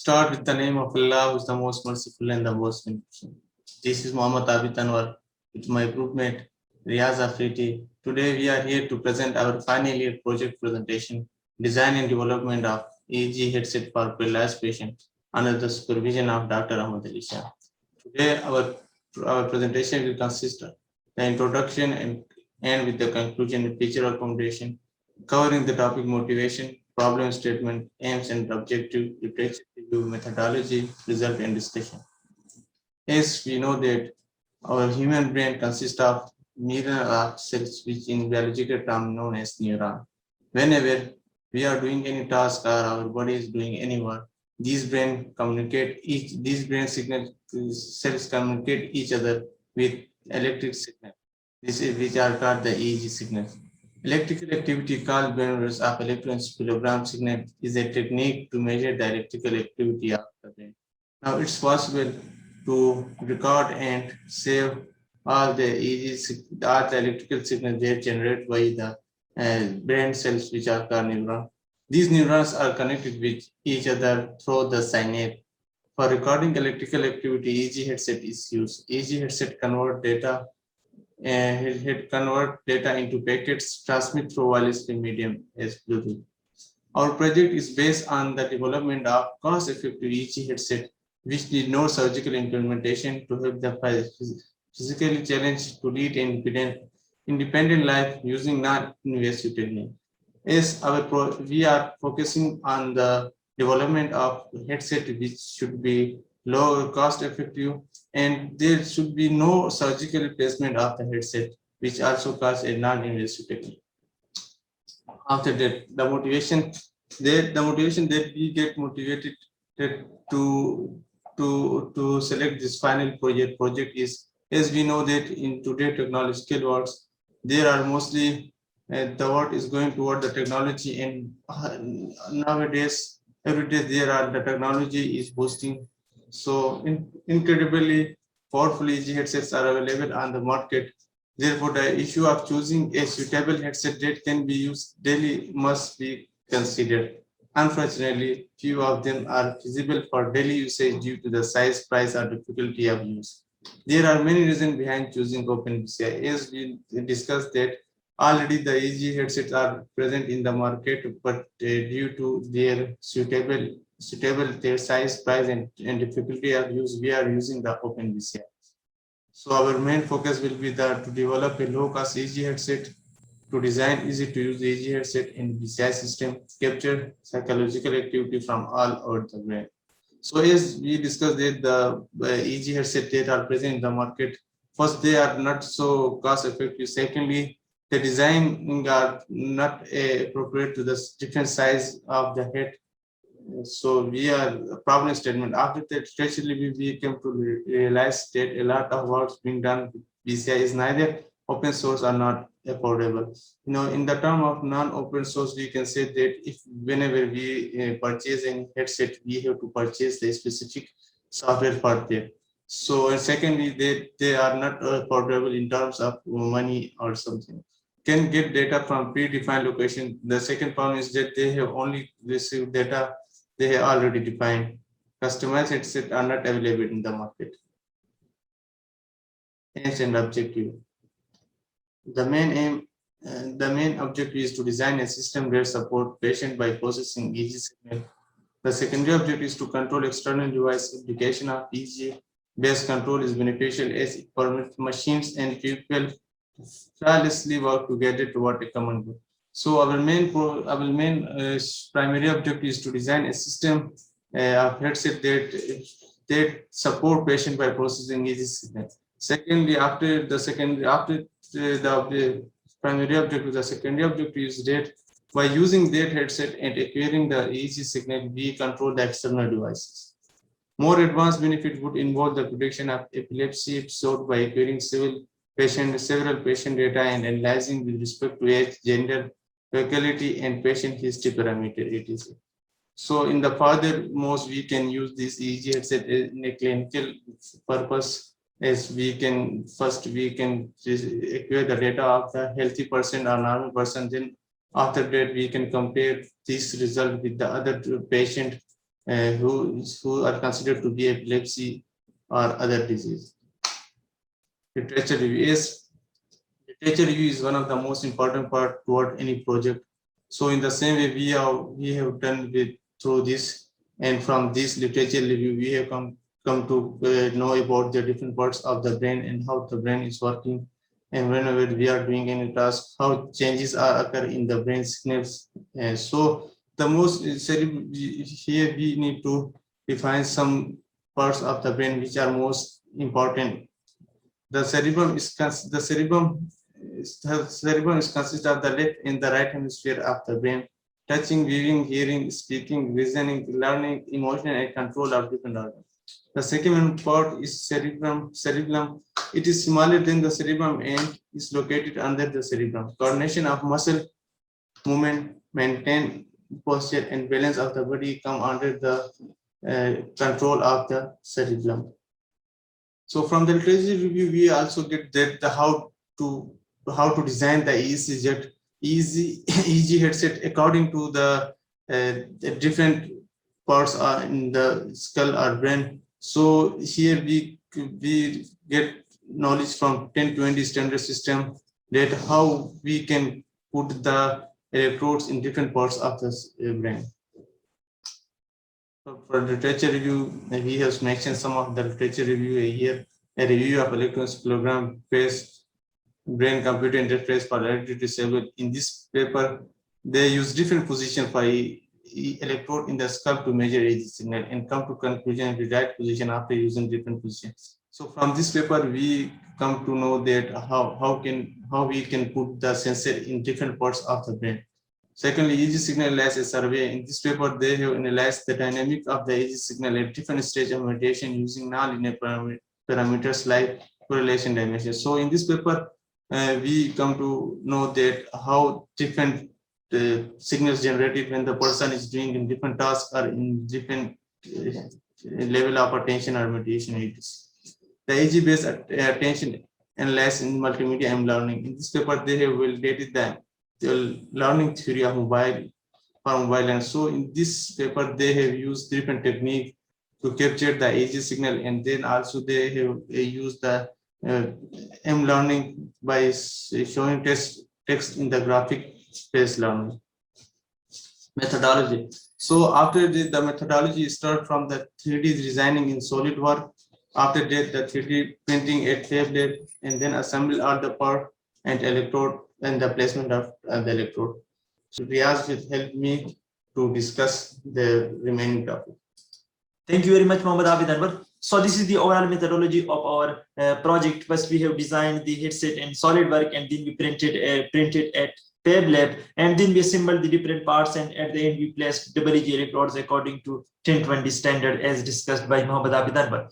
start with the name of Allah, who is the most merciful and the most beneficent. This is Muhammad Abid Anwar with my groupmate Riaz Afriti. Today we are here to present our final year project presentation, Design and Development of EEG Headset for Paralyzed Patients under the supervision of Dr. Ahmad Ali Shah. Today our presentation will consist of the introduction and with the conclusion and feature accommodation, covering the topic motivation, problem statement, aims and objective, literature review, methodology, result and discussion. As we know that our human brain consists of millions of cells, which in biological term known as neuron. Whenever we are doing any task or our body is doing any work, these brain signal cells communicate each other with electric signal. This is which are called the EEG signals. Electrical activity called brain waves of electroencephalogram signal is a technique to measure the electrical activity of the brain. Now it's possible to record and save all the electrical signals they generate by the brain cells which are called neurons. These neurons are connected with each other through the synapse. For recording electrical activity, EEG headset is used. EEG headset convert data into packets, transmit through wireless medium as Bluetooth. Our project is based on the development of cost-effective EEG headset, which need no surgical implementation to help the physically challenged to lead an independent life using non-invasive technique. As we are focusing on the development of headset which should be low cost effective, and there should be no surgical replacement of the headset, which also causes a non-invasive technique. After that, the motivation that we get motivated to select this final project is, as we know that in today's technological world, there are mostly the world is going toward the technology, and nowadays every day the technology is boosting. So incredibly powerful EEG headsets are available on the market. Therefore, the issue of choosing a suitable headset that can be used daily must be considered. Unfortunately, few of them are feasible for daily usage due to the size, price, or difficulty of use. There are many reasons behind choosing OpenBCI. As we discussed that already the EEG headsets are present in the market, but due to their suitable their size, price, and difficulty of use, we are using the OpenBCI. So our main focus will be to develop a low-cost EEG headset, to design easy-to-use EEG headset in BCI system, capture psychological activity from all over the brain. So as we discussed that the EEG headset that are present in the market, first they are not so cost-effective. Secondly, the design are not appropriate to the different size of the head. So we are a problem statement. After that, especially we came to realize that a lot of work being done with BCI is neither open source or not affordable. You know, in the term of non-open source, we can say that if whenever we purchase any headset, we have to purchase the specific software for that. So and secondly, they are not affordable in terms of money or something. Can get data from predefined location. The second problem is that they have only received data they have already defined. Customized headsets are not available in the market. Aims and objective. The main objective is to design a system that supports patient by processing EEG signal. The secondary objective is to control external device. Application of EEG based control is beneficial as it permits machines and people flawlessly work together toward a common goal. So our main primary objective is to design a system of headset that support patient by processing EEG signals. Secondly, after the primary objective, the secondary objective is that by using that headset and acquiring the EEG signal, we control the external devices. More advanced benefit would involve the prediction of epilepsy episode by acquiring several patient data and analyzing with respect to age, gender, locality, and patient history parameter, etc. So in the furthermost, we can use this EEG headset in a clinical purpose, as we can acquire the data of the healthy person or normal person. Then after that, we can compare this result with the other patient who are considered to be epilepsy or other disease. Literature review is literature review is one of the most important part toward any project. So in the same way we have done with through this, and from this literature review we have come to know about the different parts of the brain and how the brain is working, and whenever we are doing any task, how changes are occur in the brain signals. So the most here we need to define some parts of the brain which are most important. The cerebrum is consist of the left and the right hemisphere of the brain, touching, viewing, hearing, speaking, reasoning, learning, emotion, and control of different organs. The second part is cerebellum. It is smaller than the cerebrum and is located under the cerebrum. Coordination of muscle movement, maintain posture, and balance of the body come under the control of the cerebellum. So from the literature review, we also get that the how to design the EEG headset according to the different parts are in the skull or brain. So here we get knowledge from 1020 standard system that how we can put the electrodes in different parts of the brain. So for literature review, we have mentioned some of the literature review here. A review of electroencephalogram-based brain-computer interface for electrically disabled. In this paper, they use different position for electrode in the skull to measure EEG signal and come to conclusion of the right position after using different positions. So from this paper, we come to know that how we can put the sensor in different parts of the brain. Secondly, EEG signal analysis survey. In this paper, they have analyzed the dynamic of the EEG signal at different stage of meditation using nonlinear parameters like correlation dimension. So in this paper, we come to know that how different signals generated when the person is doing in different tasks or in different level of attention or meditation needs. The EEG-based attention analysis in multimedia and learning. In this paper, they have validated the learning theory of mobile, and so in this paper they have used different techniques to capture the EEG signal, and then also they have used the M-learning by showing text in the graphic space learning. Methodology. So after the methodology start from the 3D designing in SolidWorks. After that, the 3D printing at FabLab, and then assemble all the part and electrode and the placement of the electrode. So Riaz will help me to discuss the remaining topic. Thank you very much, Mohammad Abid Anwar. So this is the overall methodology of our project. First, we have designed the headset in SolidWorks, and then we printed at FabLab, and then we assembled the different parts, and at the end we placed EEG electrodes according to 1020 standard as discussed by Mohammad Abid Anwar.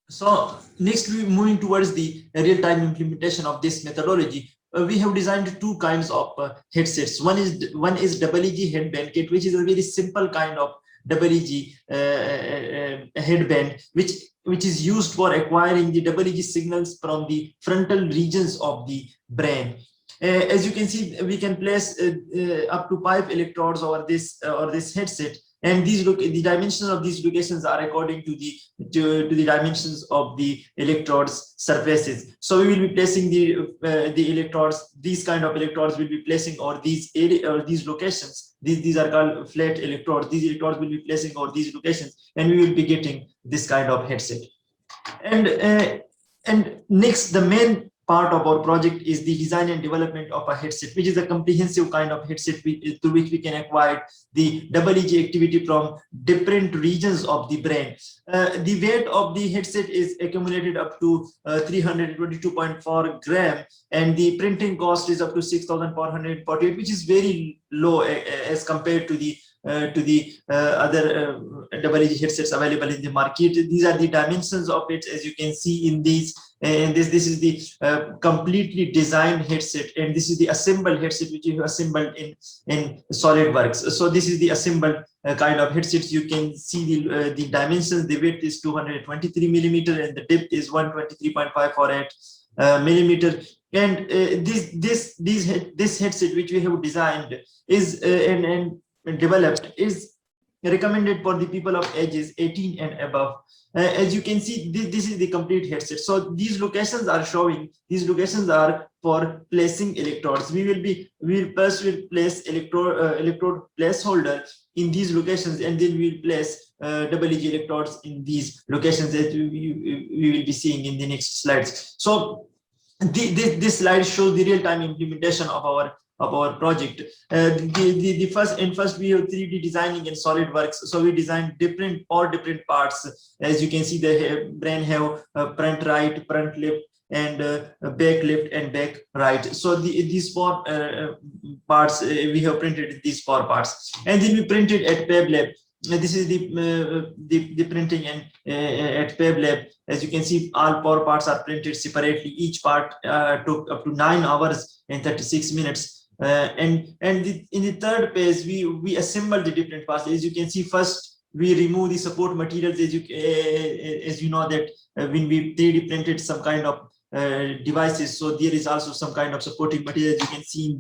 So next, we moving towards the real-time implementation of this methodology. We have designed two kinds of headsets. One is EEG headband kit, which is a very simple kind of EEG headband, which is used for acquiring the EEG signals from the frontal regions of the brain. As you can see, we can place up to 5 electrodes over this headset, and the dimensions of these locations are according to the dimensions of the electrodes surfaces. So we will be placing the electrodes, these kind of electrodes will be placing over these locations. These are called flat electrodes. These electrodes will be placing over these locations, and we will be getting this kind of headset. And next, the main part of our project is the design and development of a headset, which is a comprehensive kind of headset through which we can acquire the EEG activity from different regions of the brain. The weight of the headset is accumulated up to 322.4 gram, and the printing cost is up to 6,448, which is very low as compared to the other EEG headsets available in the market. These are the dimensions of it, as you can see in these. And this is the completely designed headset, and this is the assembled headset which you have assembled in SolidWorks. So this is the assembled kind of headsets. You can see the dimensions. The width is 223 millimeter, and the depth is 123.548 millimeter. And this headset which we have designed is and developed is recommended for the people of ages 18 and above. As you can see, this is the complete headset. So these locations are showing, these locations are for placing electrodes. We will first place electrode placeholder in these locations, and then we will place EEG electrodes in these locations that we will be seeing in the next slides. So this slide shows the real-time implementation of our project. First we have 3D designing in SolidWorks. So we designed four different parts. As you can see, the brain have front right, front left, and back left and back right. So these four parts we have printed these four parts, and then we printed at FabLab. This is the printing and at FabLab. As you can see, all four parts are printed separately. Each part took up to 9 hours and 36 minutes. In the third phase, we assemble the different parts. As you can see, first we remove the support materials. As you know that when we 3D printed some kind of devices, so there is also some kind of supporting material, as you can see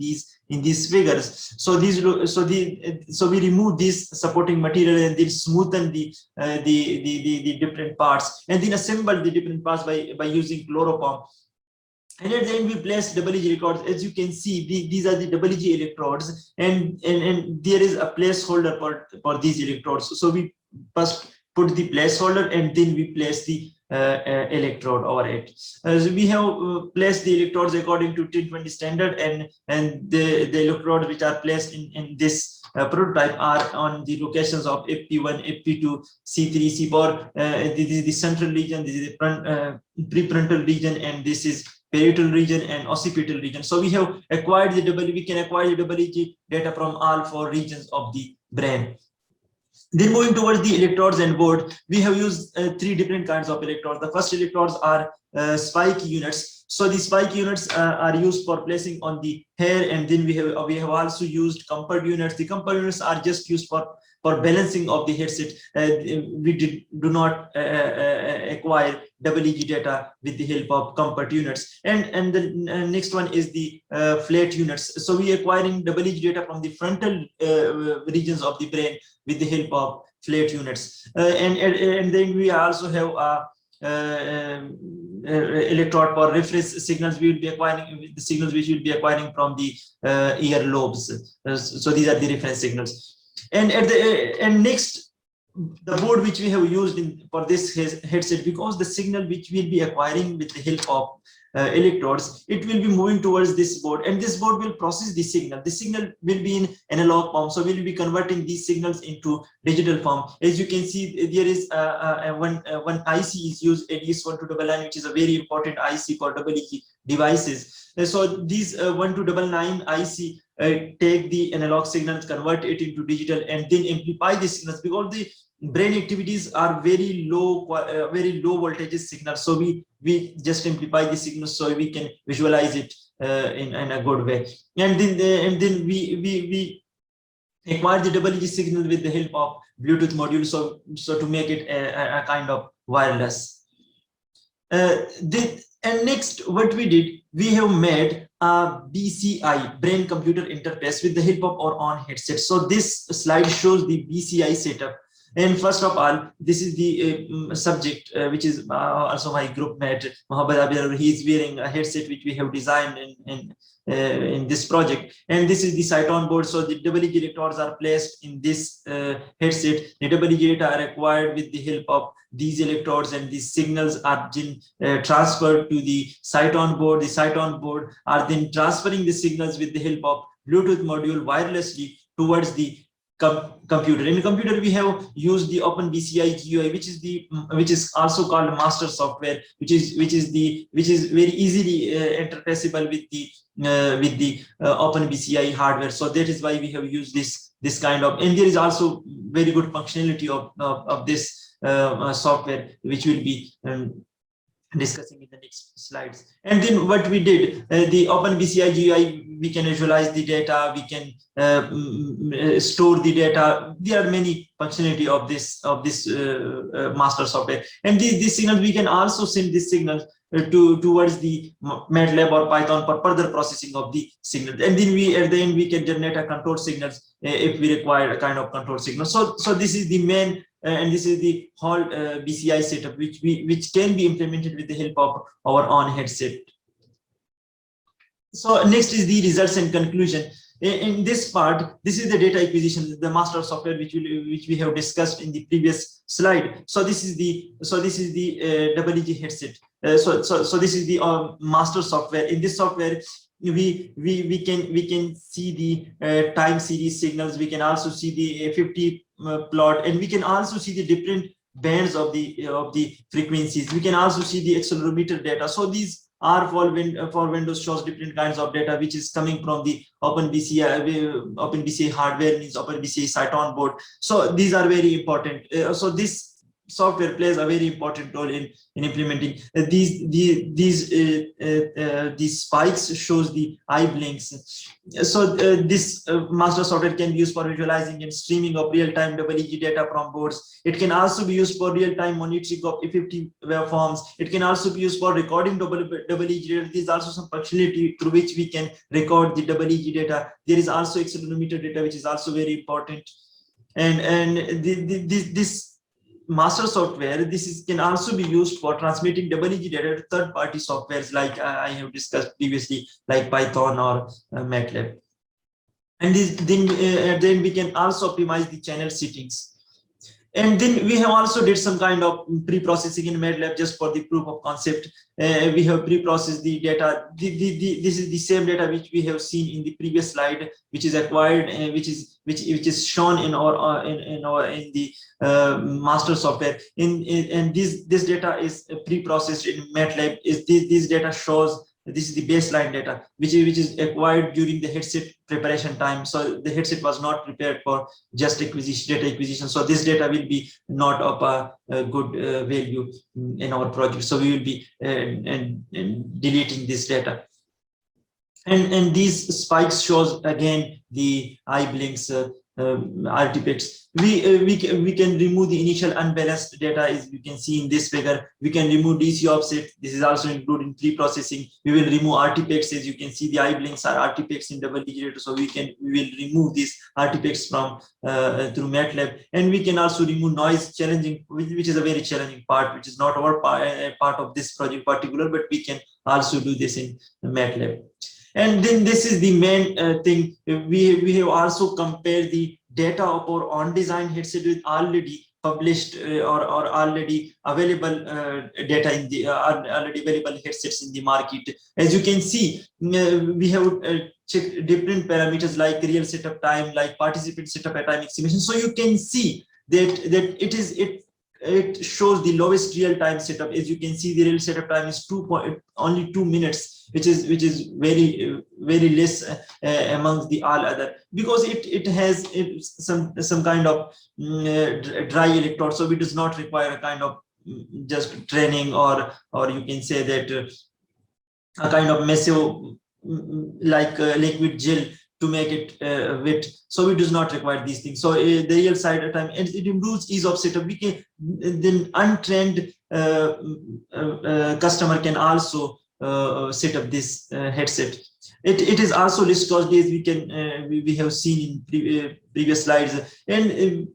in these figures. So we remove this supporting material and then smoothen the different parts, and then assemble the different parts by using chloroform. And at the end, we place EEG electrodes. As you can see, these are the EEG electrodes, and there is a placeholder for these electrodes. So we first put the placeholder, and then we place the electrode over it. So we have placed the electrodes according to 1020 standard, and the electrodes which are placed in this prototype are on the locations of FP1, FP2, C3, C4. This is the central region, this is the prefrontal region, and this is parietal region and occipital region. So we have acquired we can acquire the EEG data from all 4 regions of the brain. Then moving towards the electrodes and board, we have used 3 different kinds of electrodes. The first electrodes are spike units. So the spike units are used for placing on the hair, and then we have also used comfort units. The comfort units are just used for balancing of the headset. We do not acquire EEG data with the help of comfort units. And the next one is the flat units. So we are acquiring EEG data from the frontal regions of the brain with the help of flat units. And then we also have electrode for reference signals. We will be acquiring the signals which we will be acquiring from the ear lobes. So these are the reference signals. And next, the board which we have used for this headset, because the signal which we'll be acquiring with the help of electrodes, it will be moving towards this board, and this board will process the signal. The signal will be in analog form, so we'll be converting these signals into digital form. As you can see, there is one IC is used, ADS1299, which is a very important IC for EEG devices. So these 1299 IC take the analog signals, convert it into digital, and then amplify the signals, because the brain activities are very low voltage signals. So we just amplify the signals so we can visualize it in a good way. And then we acquire the EEG signal with the help of Bluetooth module, so to make it a kind of wireless. And next, what we did, we have made a BCI, brain computer interface, with the help of our own headset. So this slide shows the BCI setup. And first of all, this is the subject, which is also my group mate, Mohammad Abir. He is wearing a headset which we have designed in this project. And this is the Cyton board. So the EEG electrodes are placed in this headset. The EEG data are acquired with the help of these electrodes, and these signals are then transferred to the Cyton board. The Cyton board are then transferring the signals with the help of Bluetooth module wirelessly towards the computer. In the computer, we have used the OpenBCI GUI, which is also called master software, which is very easily interfaceable with the OpenBCI hardware. So that is why we have used this kind of, and there is also very good functionality of this software, which will be discussing in the next slides. And then what we did, the OpenBCI GUI, we can visualize the data, we can store the data. There are many functionality of this master software. And these signals, we can also send these signals towards the MATLAB or Python for further processing of the signals. And then we at the end we can generate a control signals if we require a kind of control signal. So this is the main and this is the whole BCI setup which can be implemented with the help of our own headset. So next is the results and conclusion. In this part, this is the data acquisition, the master software which we have discussed in the previous slide. So this is the WG headset. So this is the master software. In this software, we can see the time series signals. We can also see the 50 plot, and we can also see the different bands of the frequencies. We can also see the accelerometer data. So these are for Windows shows different kinds of data which is coming from the OpenBCI hardware, means OpenBCI site on board. So these are very important. So this software plays a very important role in implementing these spikes shows the eye blinks. So this master software can be used for visualizing and streaming of real-time WG data from boards. It can also be used for real-time monitoring of E50 waveforms. It can also be used for recording WG data. There is also some functionality through which we can record the WG data. There is also accelerometer data, which is also very important. And this master software, can also be used for transmitting WG data to third-party softwares like I have discussed previously, like Python or MATLAB. And then we can also optimize the channel settings. And then we have also did some kind of pre-processing in MATLAB just for the proof of concept. We have pre-processed the data. This is the same data which we have seen in the previous slide, which is acquired, which is shown in the master software. And this data is pre-processed in MATLAB. This data shows. This is the baseline data which is acquired during the headset preparation time. So the headset was not prepared for just data acquisition. So this data will be not of a good value in our project. So we will be deleting this data. And these spikes shows again the eye blinks artifacts. We can remove the initial unbalanced data, as you can see in this figure. We can remove DC offset. This is also included in pre-processing. We will remove artifacts. As you can see, the eye blinks are artifacts in WG data. So we will remove these artifacts from through MATLAB. And we can also remove noise challenging, which is a very challenging part, which is not our part of this project particular, but we can also do this in MATLAB. And then this is the main thing. We have also compared the data of our on-design headset with already published or already available data in the already available headsets in the market. As you can see, we have checked different parameters like real setup time, like participant setup time estimation. So you can see that it shows the lowest real-time setup. As you can see, the real setup time is only 2 minutes, which is very less among the all other, because it has some kind of dry electrode, so it does not require a kind of just training or you can say that a kind of massive like liquid gel to make it wet. So it does not require these things. So the real side time, and it improves ease of setup. We can then untrained customer can also set up this headset. It is also less costly, as we have seen in previous slides. And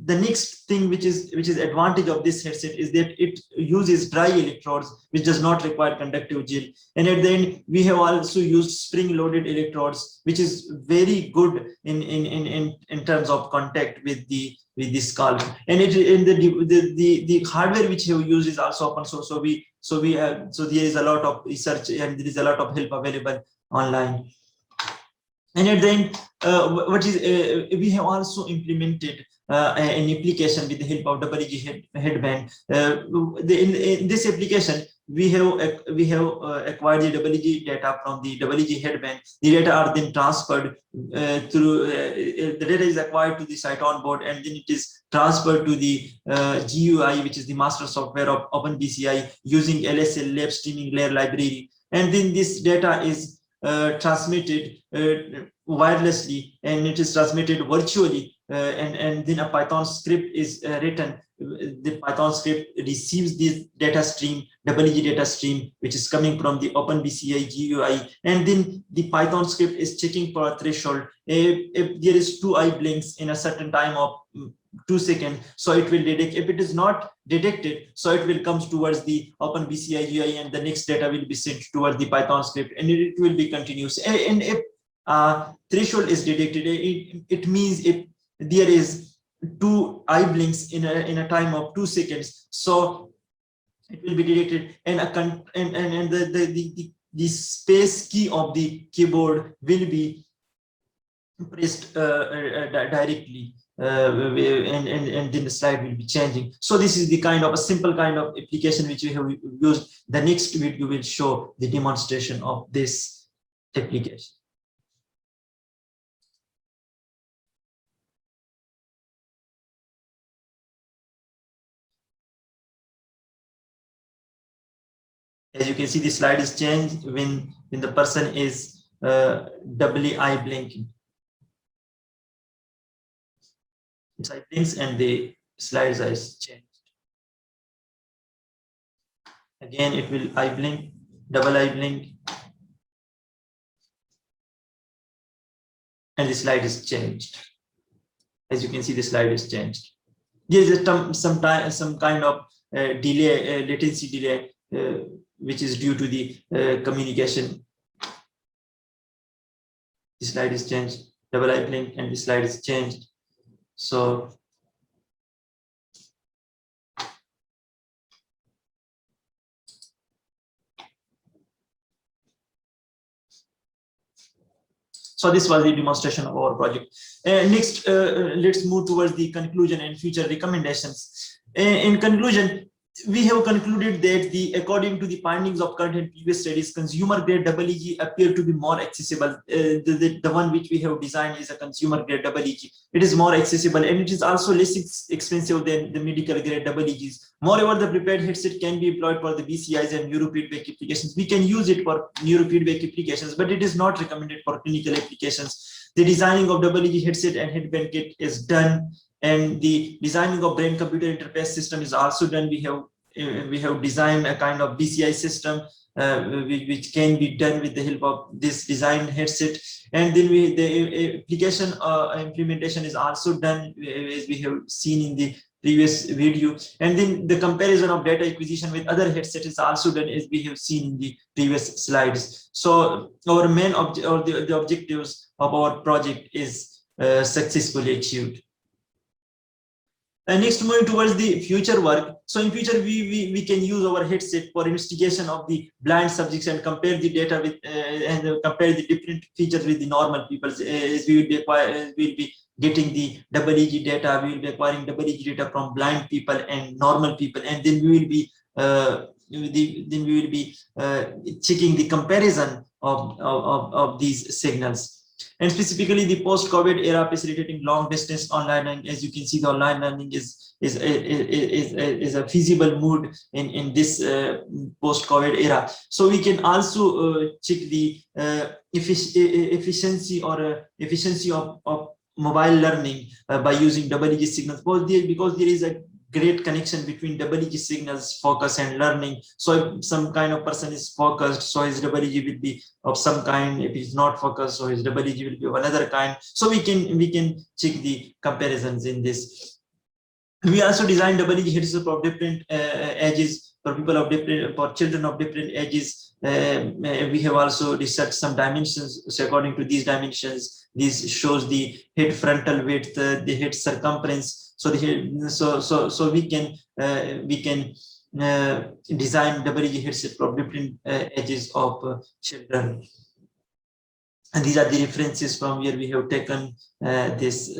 the next thing which is advantage of this headset is that it uses dry electrodes, which does not require conductive gel. And at the end, we have also used spring-loaded electrodes, which is very good in terms of contact with the scalp. And the hardware which we have used is also open source. So there is a lot of research and there is a lot of help available online. And at the end, we have also implemented an application with the help of WG headband. In this application, we have acquired the WG data from the WG headband. The data are then transferred through the data is acquired to the site on board, and then it is transferred to the GUI, which is the master software of OpenBCI, using LSL Lab Streaming Layer Library. And then this data is transmitted wirelessly, and it is transmitted virtually and then a Python script is written. The Python script receives this data stream, WG data stream, which is coming from the OpenBCI GUI, and then the Python script is checking for a threshold. If there is 2 eye blinks in a certain time of 2 seconds, so it will detect. If it is not detected, so it will come towards the OpenBCI GUI, and the next data will be sent towards the Python script, and it will be continuous. And if threshold is detected, it means if there is 2 eye blinks in a time of 2 seconds, so it will be detected, and the space key of the keyboard will be pressed directly, and then the slide will be changing. So this is the kind of a simple kind of application which we have used. The next video will show the demonstration of this application. As you can see, the slide is changed when the person is doubly eye blinking. Its eye blinks and the slides is changed. Again, it will eye blink, double eye blink, and the slide is changed. As you can see, the slide is changed. There is some kind of delay, latency delay, which is due to the communication. The slide is changed, double eye blink, and the slide is changed. So this was the demonstration of our project. Next, let's move towards the conclusion and future recommendations. In conclusion, we have concluded that according to the findings of current and previous studies, consumer grade EEG appear to be more accessible. The one which we have designed is a consumer grade EEG. It is more accessible, and it is also less expensive than the medical grade EEGs. Moreover, the prepared headset can be employed for the BCIs and neurofeedback applications. We can use it for neurofeedback applications, but it is not recommended for clinical applications. The designing of EEG headset and headband kit is done, and the designing of brain computer interface system is also done. We have designed a kind of BCI system which can be done with the help of this design headset, and then the application implementation is also done, as we have seen in the previous video, and then the comparison of data acquisition with other headsets is also done, as we have seen in the previous slides. So our main the objectives of our project is successfully achieved. And next, moving towards the future work. So in future, we can use our headset for investigation of the blind subjects and compare the data with and compare the different features with the normal people. As we will be getting the EEG data, we will be acquiring EEG data from blind people and normal people, and then we will be checking the comparison of these signals. And specifically, the post-COVID era facilitating long-distance online learning. As you can see, the online learning is a feasible mode in this post-COVID era. So we can also check the efficiency of mobile learning by using EEG signals, because there is a great connection between EEG signals, focus, and learning. So if some kind of person is focused, so his EEG will be of some kind. If he's not focused, so his EEG will be of another kind. So we can check the comparisons in this. We also designed EEG headsets for different ages, for people of different, for children of different ages. We have also researched some dimensions. So according to these dimensions, this shows the head frontal width, the head circumference. So we can design EEG headset for different ages of children. And these are the references from where we have taken this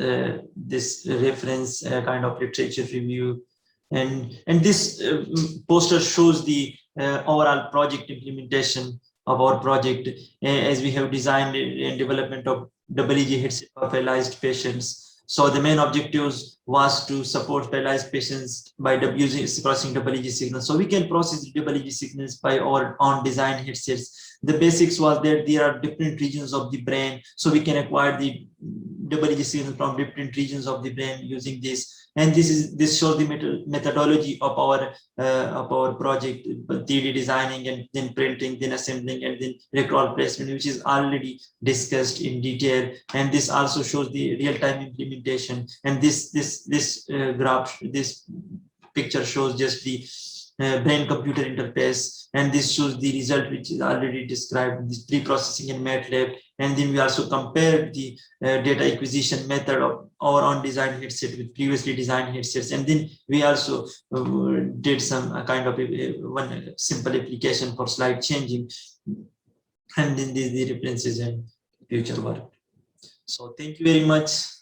reference kind of literature review, and this poster shows the overall project implementation of our project, as we have designed and development of EEG headset for paralyzed patients. So the main objectives was to support paralyzed patients by processing EEG signals. So we can process EEG signals by our own design headsets. The basics was that there are different regions of the brain, so we can acquire the EEG signals from different regions of the brain using this. And this shows the methodology of our project, 3D designing and then printing, then assembling, and then recall placement, which is already discussed in detail. And this also shows the real-time implementation. And this graph, this picture shows just the brain-computer interface, and this shows the result which is already described, this pre-processing in MATLAB. And then we also compared the data acquisition method of our own design headset with previously designed headsets. And then we also did some kind of one simple application for slide changing. And then these the references and future work. So thank you very much.